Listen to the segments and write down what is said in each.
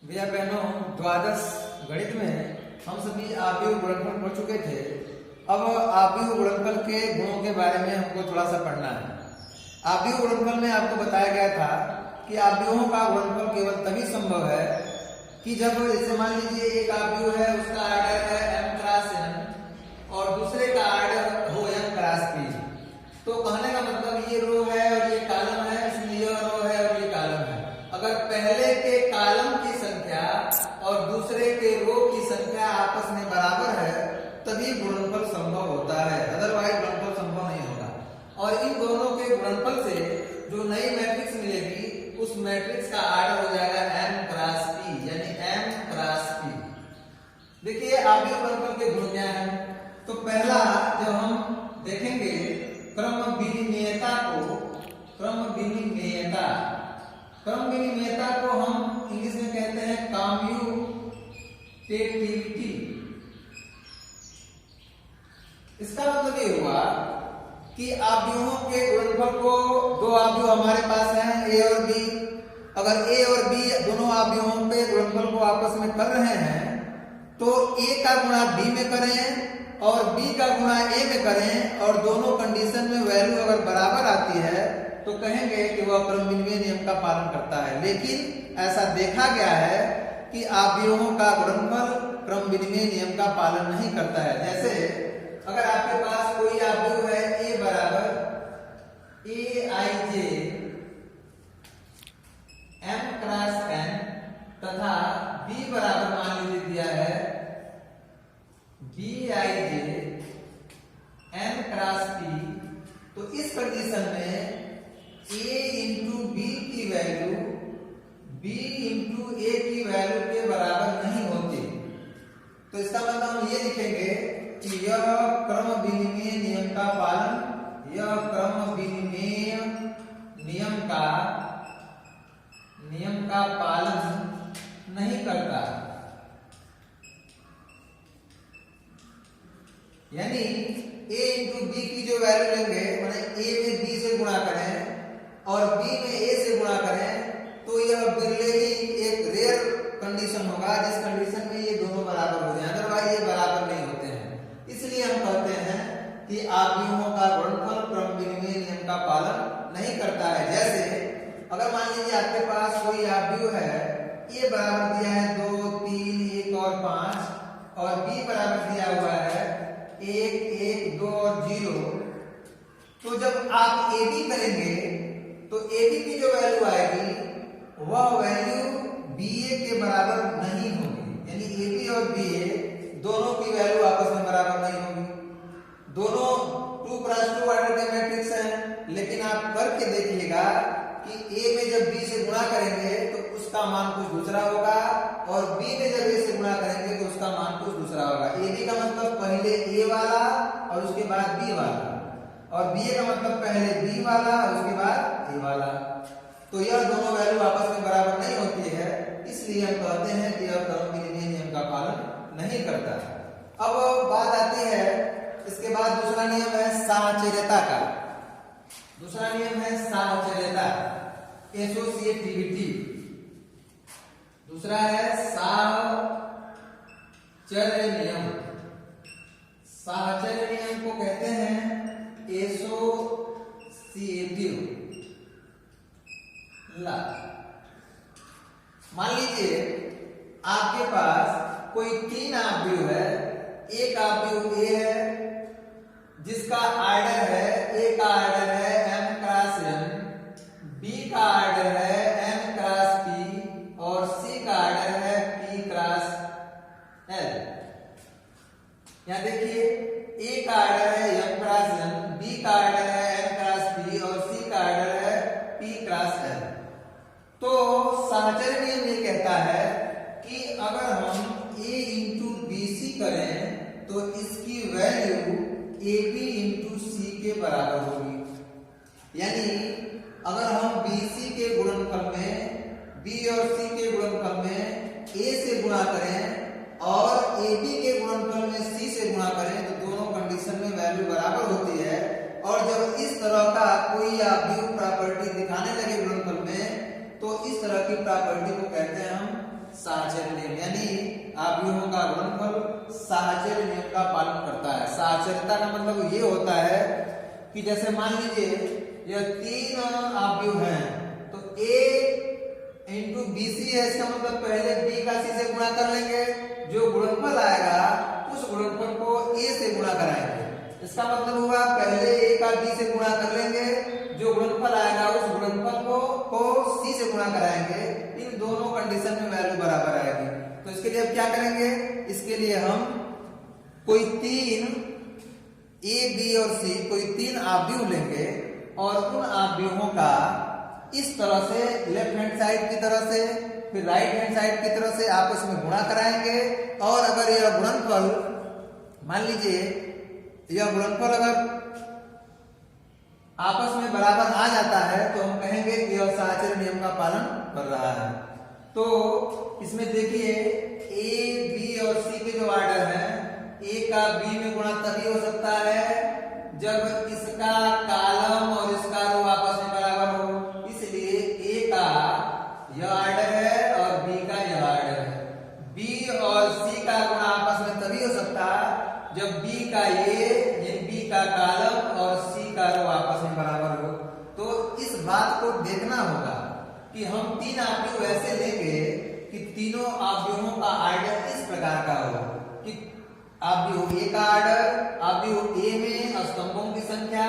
भैया बहनों, द्वादश गणित में हम सभी आव्यूह गुणनफल पढ़ चुके थे। अब आव्यूह गुणनफल के गुणों के बारे में हमको थोड़ा सा पढ़ना है। आव्यूह गुणनफल में आपको बताया गया था कि आव्यूहों का गुणनफल केवल तभी संभव है कि जब, जैसे मान लीजिए एक आव्यूह है, उसका आर्डर है m क्रॉस n और दूसरे का आर्डर हो m क्रॉस p। तो कहने का मतलब ये रो है और ये कॉलम है, इसमें ये रो है और ये कॉलम है। अगर पहले के कॉलम की संख्या और दूसरे के रो की संख्या आपस में बराबर है तभी गुणनफल संभव होता है, अदरवाइज गुणनफल संभव नहीं होगा। और इन दोनों के गुणनफल से जो नई मैट्रिक्स मिलेगी उस मैट्रिक्स का आर्डर हो जाएगा m क्रॉस p, यानी m क्रॉस p। देखिए आव्यूह गुणनफल के गुण क्या हैं। तो पहला जब हम देखेंगे क्रम विनिमेयता को हम इंग्लिश में कहते हैं कम्यूटेटिविटी। इसका मतलब ये हुआ कि आव्यूहों के गुणनफल को, दो आव्यूह हमारे पास हैं a और b। अगर a और b दोनों आव्यूहों पे गुणनफल को आपस में कर रहे हैं तो a का गुणा b में करें और b का गुणा a में करें और दोनों कंडीशन में वैल्यू अगर बराबर आती है तो कहेंगे कि वह क्रम विनिमय नियम का पालन करता है। लेकिन ऐसा देखा गया है कि आव्यूहों का गुणनफल क्रम विनिमय नियम का पालन नहीं करता है। जैसे अगर आपके पास कोई आव्यूह है a बराबर aij m क्रॉस n तथा b बराबर मान लीजिए दिया है bij n क्रॉस p, तो इस कंडीशन में a इंटू b की वैल्यू b इंटू a की वैल्यू के बराबर नहीं होती। तो इसका मतलब हम ये लिखेंगे कि यह क्रम विनिमय नियम का पालन, यह क्रम विनिमय नियम का पालन नहीं करता। यानी a इंटू b की जो वैल्यू लेंगे, माने a में b से गुणा करें और b में a से गुणा करें तो यह बिरले ही एक रेयर कंडीशन होगा जिस कंडीशन में ये दोनों बराबर हो जाए, अदरवाइज ये बराबर नहीं होते हैं। इसलिए हम कहते हैं कि आव्यूहों का गुणनफल क्रम विनिमय नियम का पालन नहीं करता है। जैसे अगर मान लीजिए आपके पास कोई आव्यूह है, a बराबर दिया है 2, 3, 1 और 5 और b बराबर दिया हुआ है 1, 1, 2 और 0। तो जब आप ab करेंगे तो ab की जो वैल्यू आएगी वह वैल्यू ba के बराबर नहीं होगी। यानी ab और ba दोनों की वैल्यू आपस में बराबर नहीं होगी। दोनों 2 क्रॉस 2 ऑर्डर के मैट्रिक्स हैं, लेकिन आप करके देखिएगा कि a में जब b से गुणा करेंगे तो उसका मान कुछ दूसरा होगा और b में जब a से गुणा करेंगे तो उसका मान कुछ दूसरा होगा। ab का मतलब पहले a वाला और उसके बाद b वाला, और ba का मतलब पहले b वाला और उसके बाद a वाला। तो यह दोनों वैल्यू आपस में बराबर नहीं होती है, इसलिए हम कहते हैं कि यह क्रम विनिमय नियम का पालन नहीं करता। अब बात आती है, इसके बाद दूसरा नियम है साहचर्यता का। दूसरा नियम है साहचर्यता, एसोसिएटिविटी। दूसरा है साहचर्य नियम। साहचर्य नियम को कहते हैं एसोसिएटिव ला। मान लीजिए आपके पास कोई 3 आव्यूह है। एक आव्यूह a है जिसका आर्डर है, a का आर्डर है m क्रॉस n, b का आर्डर है m क्रॉस p और c का आर्डर है p क्रॉस l। यहां देखिए a का आर्डर है m क्रॉस n, b का आर्डर है m क्रॉस p और c का आर्डर है p क्रॉस l। तो साहचर्य नियम ये कहता है कि अगर हम a इंटू bc करें तो इसकी वैल्यू ab इंटू c के बराबर होगी। गुणनफल साहचर्य नियम का पालन करता है। साहचर्यता का मतलब ये होता है कि जैसे मान लीजिए यह 3 आव्यूह हैं, तो A इंटू BC है, इसका मतलब पहले B का C से गुणा कर लेंगे, जो गुणनफल आएगा उस गुणनफल को A से गुणा कराएंगे। इसका मतलब हुआ पहले A का B से गुणा कर लेंगे, जो गुणनफल आएगा उस गुणनफल को C से गुणा कराएंगे। इन दोनों कंडीशन में वैल्यू बराबर आएगी। तो इसके लिए अब क्या करेंगे, इसके लिए हम कोई 3 A, B और C कोई 3 आव्यूह लेंगे और उन आव्यूहों का इस तरह से लेफ्ट हैंड साइड की तरह से फिर राइट हैंड साइड की तरफ से आपस में गुणा कराएंगे। और अगर यह गुणनफल मान लीजिए यह गुणनफल अगर आपस में बराबर आ जाता है तो हम कहेंगे कि यह साहचर्य नियम का पालन कर रहा है। तो इसमें देखिए A, B और C के जो ऑर्डर है, A का B में गुणा तभी हो सकता है जब इसका कॉलम और इसका रो आपस में बराबर हो। इसलिए A का यह ऑर्डर है और B का यह ऑर्डर है। B और C का गुणा आपस में तभी हो सकता है जब B का A यानी B का कॉलम और C का रो आपस में बराबर हो। तो इस बात को देखना होगा कि हम 3 आव्यूह ऐसे लेंगे कि तीनों आव्यूहों का ऑर्डर इस प्रकार का हो कि आव्यूह A का ऑर्डर आव्यूह A में स्तंभों की संख्या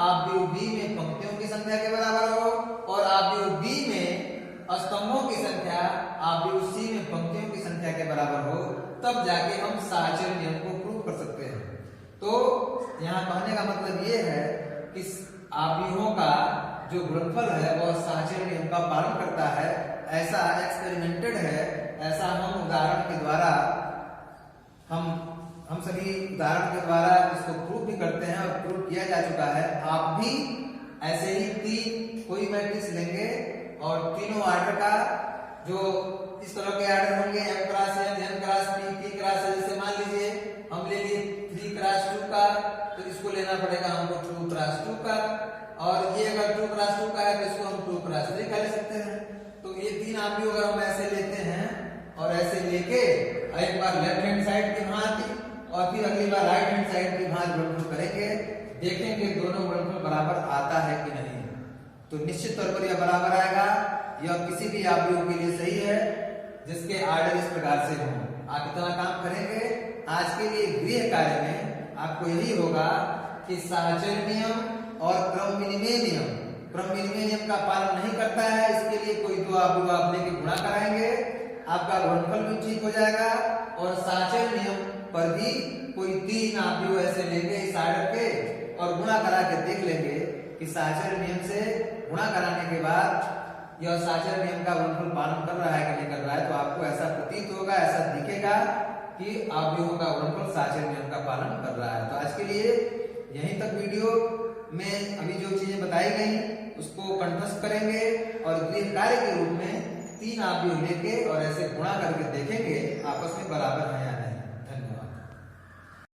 आव्यूह B में पंक्तियों की संख्या के बराबर हो और आव्यूह B में स्तंभों की संख्या आव्यूह C में पंक्तियों की संख्या के बराबर हो, तब जाके हम साहचर्य नियम को प्रूव कर सकते हैं। तो यहाँ कहने का मतलब ये है कि आव्यूहों का जो गुणनफल है वह साहचर्य नियम का पालन करता है। ऐसा एक्सपेरिमेंटेड है, ऐसा हम उदाहरण के द्वारा हम सभी उदाहरण के द्वारा इसको प्रूव भी करते हैं और प्रूव किया जा चुका है। आप भी ऐसे ही 3 कोई मैट्रिक्स लेंगे और तीनों ऑर्डर का जो इस तरह के ऑर्डर होंगे m cross n, n cross p, p cross n। जैसे मान लीजिए हम ले लिए 3 क्रॉस 2 का, तो इसको लेना पड़ेगा हमको 2 क्रॉस 2 का, और ये अगर 2 क्रॉस 2 का है तो इसको हम 2 क्रॉस 3 का ले सकते हैं। तो ये 3 आव्यूह अगर हम ऐसे लेते हैं और ऐसे लेके एक बार लेफ्ट हैंड साइड की भांति और फिर अगली बार राइट हैंड साइड की भांति गुणनफल करेंगे, देखेंगे दोनों गुणनफल बराबर आता है कि नहीं। तो निश्चित तौर पर यह बराबर आएगा। यह किसी भी आव्यूह के लिए सही है जिसके ऑर्डर इस प्रकार से हो। आप इतना काम करेंगे। आज के लिए गृह कार्य में आपको यही होगा कि साहचर्य नियम और क्रम विनिमय नियम का पालन नहीं करता है, इसके लिए कोई 2 आव्यूह आप लेके गुणा कराएंगे, आपका गुणनफल भी ठीक हो जाएगा। और साहचर्य नियम पर भी कोई 3 आव्यूह ऐसे लेंगे इस ऑर्डर के और गुणा करा के देख लेंगे कि साहचर्य नियम से गुणा कराने के बाद यह साहचर्य नियम का गुणनफल पालन कर रहा है कि नहीं कर रहा है। तो आपको ऐसा प्रतीत होगा, ऐसा दिखेगा कि आव्यूहों का गुणनफल साहचर्य नियम का पालन कर रहा है। तो आज के लिए यहीं तक वीडियो में अभी जो चीजें बताई गई उसको कंठस्थ करेंगे और गृह कार्य के रूप में 3 आव्यूह लेके और ऐसे गुणा करके देखेंगे आपस में बराबर है।